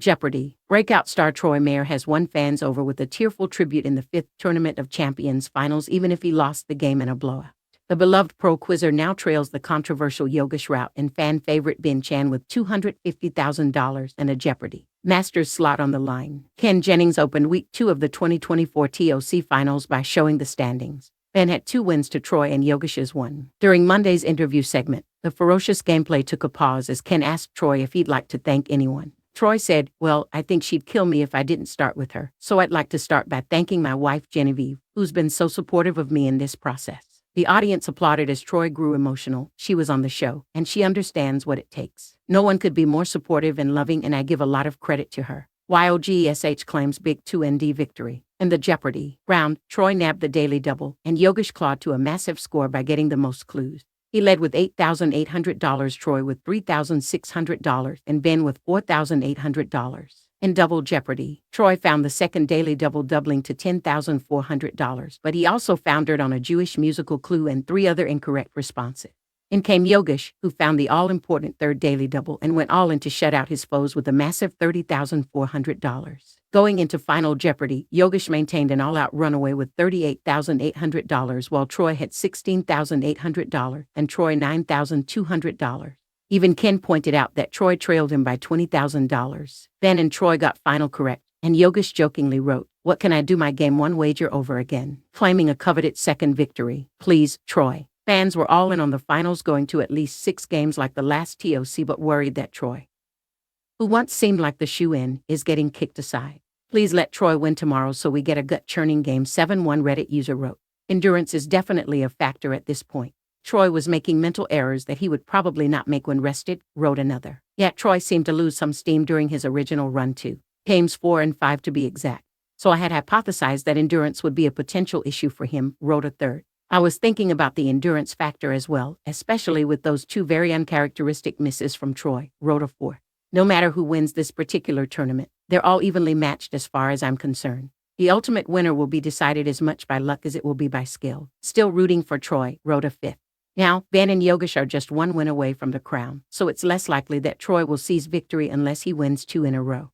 Jeopardy! Breakout star Troy Meyer has won fans over with a tearful tribute in the 5th Tournament of Champions finals even if he lost the game in a blowout. The beloved pro quizzer now trails the controversial Yogesh Raut and fan favorite Ben Chan with $250,000 and a Jeopardy! Masters slot on the line. Ken Jennings opened Week 2 of the 2024 ToC Finals by showing the standings. Ben had 2 wins to Troy and Yogesh's 1. During Monday's interview segment, the ferocious gameplay took a pause as Ken asked Troy if he'd like to thank anyone. Troy said, "Well, I think she'd kill me if I didn't start with her, so I'd like to start by thanking my wife Genevieve, who's been so supportive of me in this process." The audience applauded as Troy grew emotional. She was on the show, and she understands what it takes. "No one could be more supportive and loving, and I give a lot of credit to her." Yogesh claims big 2-ND victory. In the Jeopardy! Round, Troy nabbed the daily double, and Yogesh clawed to a massive score by getting the most clues. He led with $8,800, Troy with $3,600, and Ben with $4,800. In Double Jeopardy! Troy found the second daily double doubling to $10,400, but he also foundered on a Jewish musical clue and 3 other incorrect responses. In came Yogesh, who found the all-important third daily double and went all in to shut out his foes with a massive $30,400. Going into Final Jeopardy! Yogesh maintained an all-out runaway with $38,800 while Troy had $16,800 and Troy $9,200. Even Ken pointed out that Troy trailed him by $20,000. Ben and Troy got final correct, and Yogesh jokingly wrote, "What can I do my game 1 wager over again?" claiming a coveted second victory. Please, Troy. Fans were all in on the finals, going to at least 6 games like the last ToC, but worried that Troy, who once seemed like the shoe-in, is getting kicked aside. "Please let Troy win tomorrow so we get a gut-churning game 7-1, Reddit user wrote. Endurance is definitely a factor at this point. Troy was making mental errors that he would probably not make when rested, wrote another. Yet Troy seemed to lose some steam during his original run too. Games 4 and 5 to be exact. So I had hypothesized that endurance would be a potential issue for him, wrote a third. I was thinking about the endurance factor as well, especially with those 2 very uncharacteristic misses from Troy, wrote a fourth. No matter who wins this particular tournament, they're all evenly matched as far as I'm concerned. The ultimate winner will be decided as much by luck as it will be by skill. Still rooting for Troy, wrote a fifth. Now, Ben and Yogesh are just 1 win away from the crown, so it's less likely that Troy will seize victory unless he wins 2 in a row.